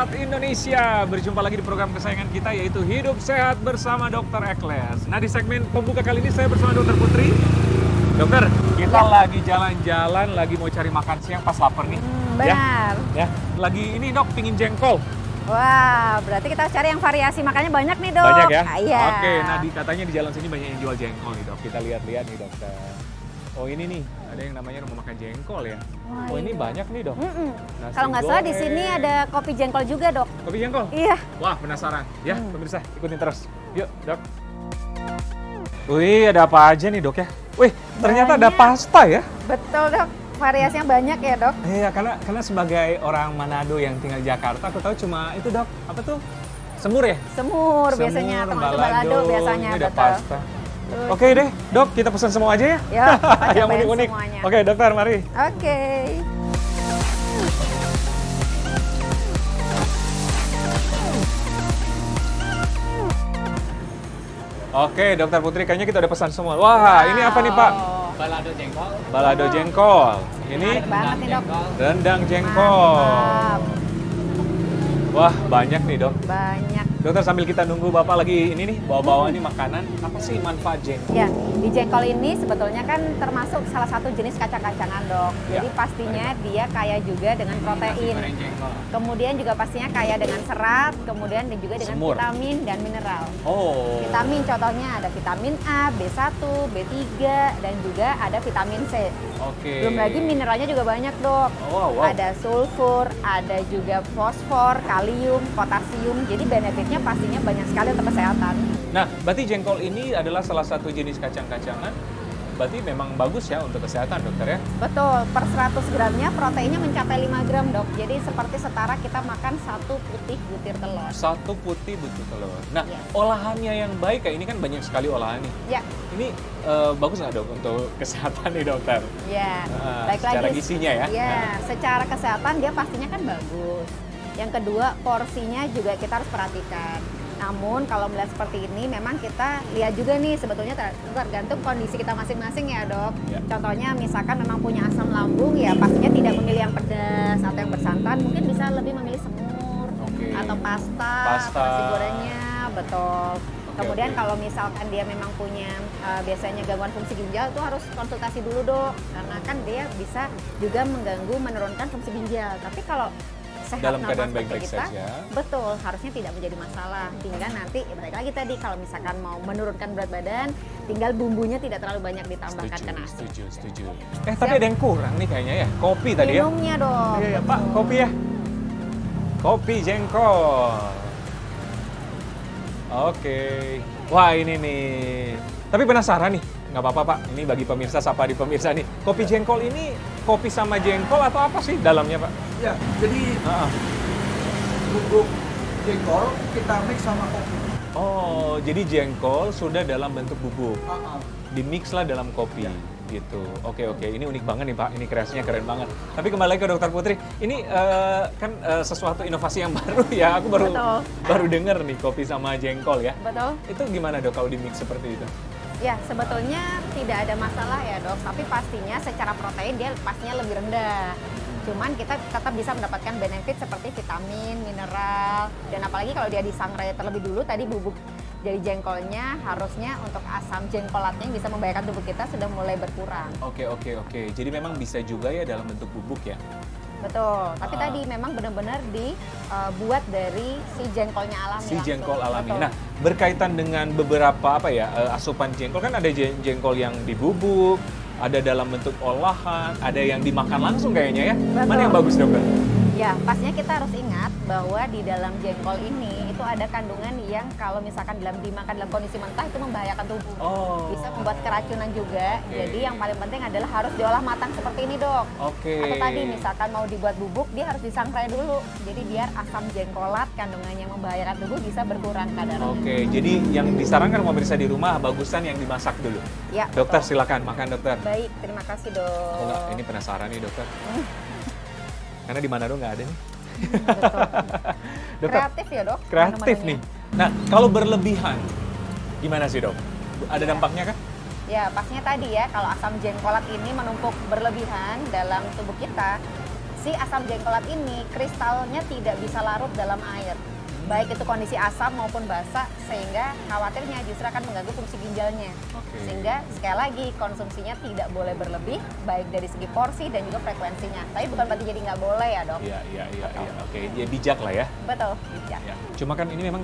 Sehat Indonesia. Berjumpa lagi di program kesayangan kita yaitu Hidup Sehat bersama Dr. Ekles. Nah, di segmen pembuka kali ini saya bersama Dr. Putri. Dokter, kita lagi jalan-jalan, lagi mau cari makan siang pas lapar nih. Benar. Ya. Lagi ini dok, pingin jengkol. Wah, berarti kita cari yang variasi makannya banyak nih dok. Banyak ya? Iya. Oke, nah katanya di jalan sini banyak yang jual jengkol nih dok. Kita lihat-lihat nih dokter. Oh ini nih, ada yang namanya rumah makan jengkol ya. Wah, oh ini iya. banyak nih dok. Nasi Kalau nggak salah di goreng. sini ada kopi jengkol juga dok. Kopi jengkol? Iya. Wah penasaran. Ya pemirsa, ikutin terus. Yuk dok. Wih ada apa aja nih dok ya? Wih ternyata ada Banyak. pasta ya? Betul dok. Variasinya banyak ya dok. Iya karena sebagai orang Manado yang tinggal di Jakarta, aku tahu cuma itu dok. Apa tuh? Semur ya? Semur biasanya, Semur, teman balado biasanya. Ini ada betul. pasta. Oke deh, dok kita pesan semua aja ya? Ya, kita yang cobain unik-unik. semuanya. Oke dokter, mari. Oke. Oke dokter Putri, kayaknya kita udah pesan semua. Wah ini apa nih pak? Balado jengkol. Balado jengkol. Ini Menarik banget nih dok. rendang jengkol. Mantap. Wah banyak nih dok. Banyak. Dokter sambil kita nunggu bapak lagi ini nih bawa-bawa ini makanan, apa sih manfaat jengkol? Ya, di jengkol ini sebetulnya kan termasuk salah satu jenis kacang-kacangan dok. Ya, Jadi pastinya dia kaya juga dengan protein. Goreng jengkol. Kemudian juga pastinya kaya dengan serat, kemudian dan juga dengan Semur. vitamin dan mineral. Oh. Vitamin contohnya ada vitamin A, B1, B3, dan juga ada vitamin C. Oke. Belum lagi mineralnya juga banyak dok. Oh, wow. Ada sulfur, ada juga fosfor, kalium, potasium. Jadi benefitnya pastinya banyak sekali untuk kesehatan. Nah, berarti jengkol ini adalah salah satu jenis kacang-kacangan. Berarti memang bagus ya untuk kesehatan dokter ya? Betul, per 100 gramnya proteinnya mencapai 5 gram dok. Jadi seperti setara kita makan 1 putih butir telur. Satu putih butir telur. Nah, Yes. olahannya yang baik kayak ini kan banyak sekali olahan nih. Ya, Ini bagus nggak dok untuk kesehatan nih dokter? ya. Nah, Baik secara lagi. gizinya ya? Ya, Nah. secara kesehatan dia pastinya kan bagus. Yang kedua, porsinya juga kita harus perhatikan. Namun kalau melihat seperti ini memang kita lihat juga nih sebetulnya tergantung kondisi kita masing-masing ya dok. Ya. Contohnya misalkan memang punya asam lambung ya pastinya tidak memilih yang pedas atau yang bersantan, mungkin bisa lebih memilih semur Oke. atau pasta, Pasta. atau nasi gorengnya, betul. Kemudian oke. kalau misalkan dia memang punya biasanya gangguan fungsi ginjal itu harus konsultasi dulu dok, karena kan dia bisa juga mengganggu menurunkan fungsi ginjal. Tapi kalau sehat Dalam normal keadaan seperti baik-baik kita, saja. betul, harusnya tidak menjadi masalah. Tinggal nanti, ya balik lagi tadi, kalau misalkan mau menurunkan berat badan, tinggal bumbunya tidak terlalu banyak ditambahkan ke nasi. Setuju. Tapi ada yang kurang nih kayaknya ya. Kopi tadi ya? Minumnya dong. Iya, Pak, betul. kopi ya. Kopi jengkol. Oke. Wah, ini nih. Tapi penasaran nih. Nggak apa-apa, Pak. Ini bagi pemirsa, sapa di pemirsa nih. Kopi jengkol ini kopi sama jengkol atau apa sih dalamnya, Pak? Ya, jadi Ah, ah. bubuk jengkol kita mix sama kopi. Oh, jadi jengkol sudah dalam bentuk bubuk. Ah. Dimix lah dalam kopi. Gitu. Oke. Ini unik banget nih, Pak. Ini kreasinya keren banget. Tapi kembali lagi ke Dokter Putri. Ini kan sesuatu inovasi yang baru ya. Aku Betul. baru denger nih kopi sama jengkol ya. Betul. Itu gimana dok kalau di mix seperti itu? Ya, sebetulnya tidak ada masalah ya dok, tapi pastinya secara protein dia pastinya lebih rendah. Cuman kita tetap bisa mendapatkan benefit seperti vitamin, mineral, dan apalagi kalau dia disangrai terlebih dulu, tadi bubuk dari jengkolnya harusnya untuk asam jengkolatnya yang bisa membahayakan tubuh kita sudah mulai berkurang. Oke. Jadi memang bisa juga ya dalam bentuk bubuk ya? Betul, tapi tadi memang benar-benar dibuat dari si jengkolnya alami. Si langsung. jengkol alami. Betul. Nah, berkaitan dengan beberapa asupan jengkol kan ada jengkol yang dibubuk, ada dalam bentuk olahan, ada yang dimakan langsung kayaknya ya. Betul. Mana yang bagus dokter? Ya, pastinya kita harus ingat bahwa di dalam jengkol ini itu ada kandungan yang kalau misalkan dimakan dalam kondisi mentah itu membahayakan tubuh. Oh. Bisa membuat keracunan juga. Oke. Jadi yang paling penting adalah harus diolah matang seperti ini, Dok. Oke. Atau tadi misalkan mau dibuat bubuk, dia harus disangrai dulu. Jadi biar asam jengkolat kandungan yang membahayakan tubuh bisa berkurang kadarnya. Oke, jadi yang disarankan pemirsa di rumah bagusan yang dimasak dulu. Ya, Dokter betul. silakan makan dokter. Baik, terima kasih, Dok. Oh, enggak, ini penasaran nih dokter. Karena di Manado nggak ada nih. Betul. Dokter, Kreatif ya, Dok? kreatif menu-menunya. nih. Nah, kalau berlebihan, gimana sih dok? Ada dampaknya kan? Ya, pastinya tadi ya, kalau asam jengkolat ini menumpuk berlebihan dalam tubuh kita, si asam jengkolat ini kristalnya tidak bisa larut dalam air. Baik itu kondisi asam maupun basah, sehingga khawatirnya justru akan mengganggu fungsi ginjalnya. Sehingga sekali lagi konsumsinya tidak boleh berlebih, baik dari segi porsi dan juga frekuensinya. Tapi bukan berarti jadi nggak boleh ya dok. Iya. Oke, dia bijak lah ya. Betul, bijak. Ya. Cuma kan ini memang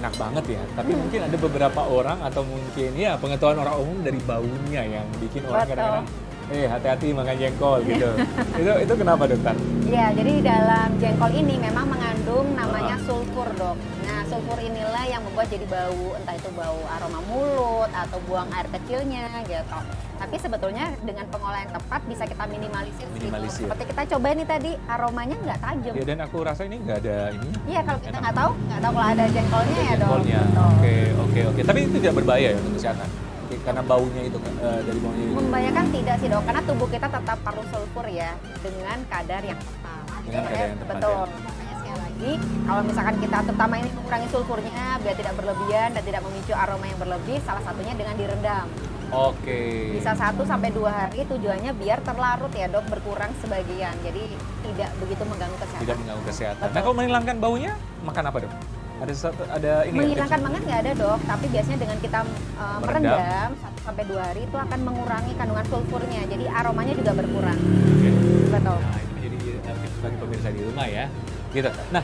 enak banget ya. Tapi mungkin ada beberapa orang atau mungkin ya pengetahuan orang umum dari baunya yang bikin orang kadang-kadang hati-hati makan jengkol gitu. itu kenapa dokter? Ya, jadi dalam jengkol ini memang mengandung namanya sulfur dok. Nah, sulfur inilah yang membuat jadi bau, entah itu bau aroma mulut atau buang air kecilnya gitu. Tapi sebetulnya dengan pengolahan yang tepat bisa kita minimalisir. Gitu. Seperti kita coba nih tadi, aromanya nggak tajam. Ya, dan aku rasa ini nggak ada ini. Iya, kalau kita nggak tahu kalau ada jengkolnya ya dok. Oke. Tapi itu tidak berbahaya ya untuk kesehatan? Karena baunya itu dari baunya itu. Membahayakan tidak sih dok, karena tubuh kita tetap perlu sulfur ya dengan kadar yang tepat. Dengan kadar yang tepat. Betul. Ya. Makanya sekali lagi, kalau misalkan kita terutama ini mengurangi sulfurnya biar tidak berlebihan dan tidak memicu aroma yang berlebih, salah satunya dengan direndam. Oke. Bisa 1-2 hari, tujuannya biar terlarut ya dok, berkurang sebagian. Jadi tidak begitu mengganggu kesehatan. Tidak mengganggu kesehatan. Betul. Nah, kalau menghilangkan baunya, makan apa dok? Ada ini menghilangkan banget nggak ada dok, tapi biasanya dengan kita merendam 1-2 hari itu akan mengurangi kandungan sulfurnya, jadi aromanya juga berkurang. Oke. Betul. Nah, itu menjadi tips bagi pemirsa di rumah ya. Gitu. Nah,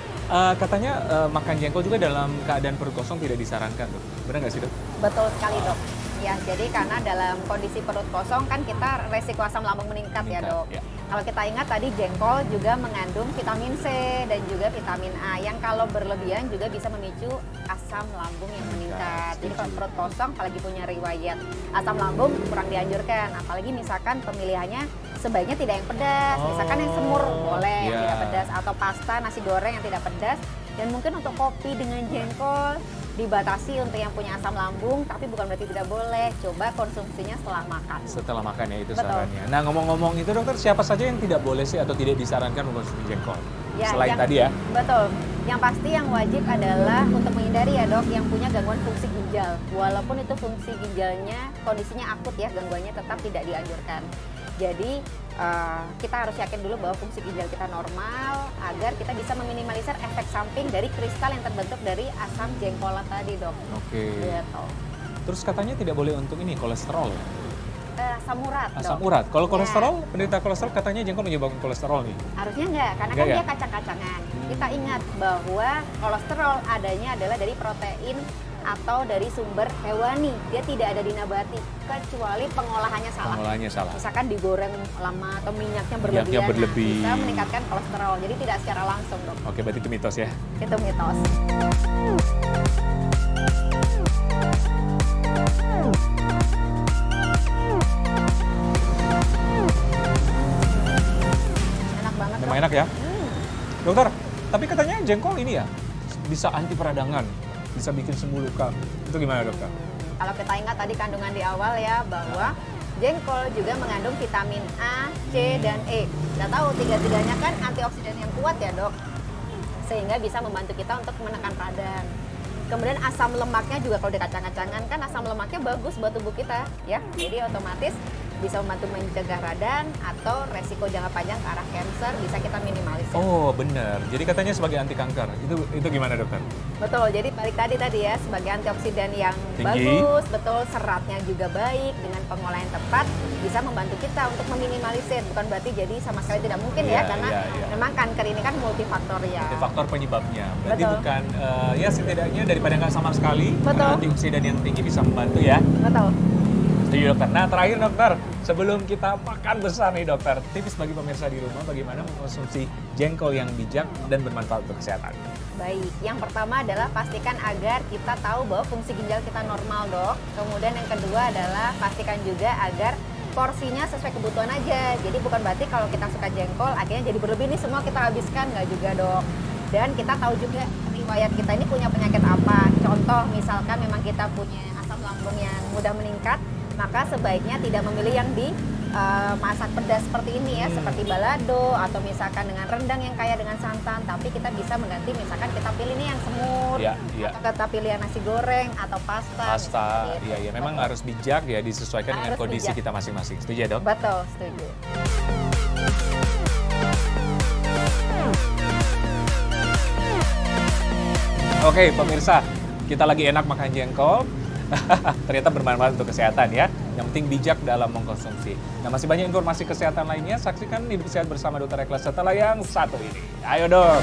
katanya makan jengkol juga dalam keadaan perut kosong tidak disarankan dok. Benar nggak sih dok? Betul sekali dok. Ya, jadi karena dalam kondisi perut kosong kan kita resiko asam lambung meningkat ya dok. Ya. Kalau kita ingat tadi jengkol juga mengandung vitamin C dan juga vitamin A yang kalau berlebihan juga bisa memicu asam lambung yang meningkat. Jadi kalau perut kosong apalagi punya riwayat asam lambung kurang dianjurkan. Apalagi misalkan pemilihannya sebaiknya tidak yang pedas. Misalkan yang semur boleh yang tidak pedas, atau pasta nasi goreng yang tidak pedas. Dan mungkin untuk kopi dengan jengkol dibatasi untuk yang punya asam lambung, tapi bukan berarti tidak boleh. Coba konsumsinya setelah makan. Setelah makan ya, itu Betul. sarannya. Nah, ngomong-ngomong itu dokter, siapa saja yang tidak boleh sih atau tidak disarankan mengkonsumsi jengkol? Ya, Selain tadi ya? Betul. Yang pasti yang wajib adalah untuk menghindari ya dok, yang punya gangguan fungsi ginjal. Walaupun itu fungsi ginjalnya kondisinya akut ya, gangguannya tetap tidak dianjurkan. Jadi kita harus yakin dulu bahwa fungsi ginjal kita normal agar kita bisa meminimalisir efek samping dari kristal yang terbentuk dari asam jengkolat tadi dok. Oke. Gitu. Terus katanya tidak boleh untuk ini kolesterol. Asam urat Asam dok. urat. Kalau Ya. kolesterol, penderita kolesterol katanya jengkol menyebabkan kolesterol nih. Harusnya enggak, karena Enggak kan ya? dia kacang-kacangan. Kita ingat bahwa kolesterol adanya adalah dari protein atau dari sumber hewani. Dia tidak ada di nabati, kecuali pengolahannya salah. Pengolahannya salah. Misalkan digoreng lama atau minyaknya Minyaknya berlebih. bisa meningkatkan kolesterol. Jadi tidak secara langsung dok. Oke, berarti itu mitos ya. Itu mitos. Enak banget dok. Memang enak ya. Dokter, tapi katanya jengkol ini ya bisa anti peradangan, bisa bikin sembuh luka. Itu gimana dokter? Kalau kita ingat tadi kandungan di awal ya, bahwa jengkol juga mengandung vitamin A, C, dan E. Kita tahu tiga-tiganya kan antioksidan yang kuat ya dok, sehingga bisa membantu kita untuk menekan radang. Kemudian asam lemaknya juga kalau dikacang-kacangan kan asam lemaknya bagus buat tubuh kita ya, jadi otomatis bisa membantu mencegah radang atau resiko jangka panjang ke arah kanker bisa kita minimalisir. Oh benar, jadi katanya sebagai anti kanker. Itu gimana dokter? Betul, jadi balik tadi ya, sebagai antioksidan yang Tinggi. bagus, betul, seratnya juga baik, dengan pengolahan yang tepat bisa membantu kita untuk meminimalisir. Bukan berarti jadi sama sekali tidak mungkin ya, karena memang kanker ini kan multifaktorial. Itu faktor penyebabnya. Berarti Betul. bukan ya setidaknya daripada nggak sama sekali. Betul. Karena antioksidan yang tinggi bisa membantu ya. Betul. Setuju dokter. Nah terakhir dokter, sebelum kita makan besar nih dokter, tips bagi pemirsa di rumah bagaimana mengkonsumsi jengkol yang bijak dan bermanfaat untuk kesehatan. Baik, yang pertama adalah pastikan agar kita tahu bahwa fungsi ginjal kita normal dok. Kemudian yang kedua adalah pastikan juga agar porsinya sesuai kebutuhan aja. Jadi bukan berarti kalau kita suka jengkol akhirnya jadi berlebih nih semua kita habiskan, nggak juga dok. Dan kita tahu juga riwayat kita ini punya penyakit apa. Contoh misalkan memang kita punya asam lambung yang mudah meningkat, maka sebaiknya tidak memilih yang masak pedas seperti ini ya, seperti balado atau misalkan dengan rendang yang kaya dengan santan, tapi kita bisa mengganti, misalkan kita pilih nih yang semur, atau kita pilih yang nasi goreng atau pasta. Iya, memang harus bijak ya, disesuaikan dengan kondisi kita masing-masing. Setuju ya dok? Betul, setuju. Oke, pemirsa, kita lagi enak makan jengkol. Ternyata bermanfaat untuk kesehatan ya. Yang penting bijak dalam mengkonsumsi. Nah, masih banyak informasi kesehatan lainnya. Saksikan Hidup Sehat bersama Dr. Ekles setelah yang satu ini. Ayo dong.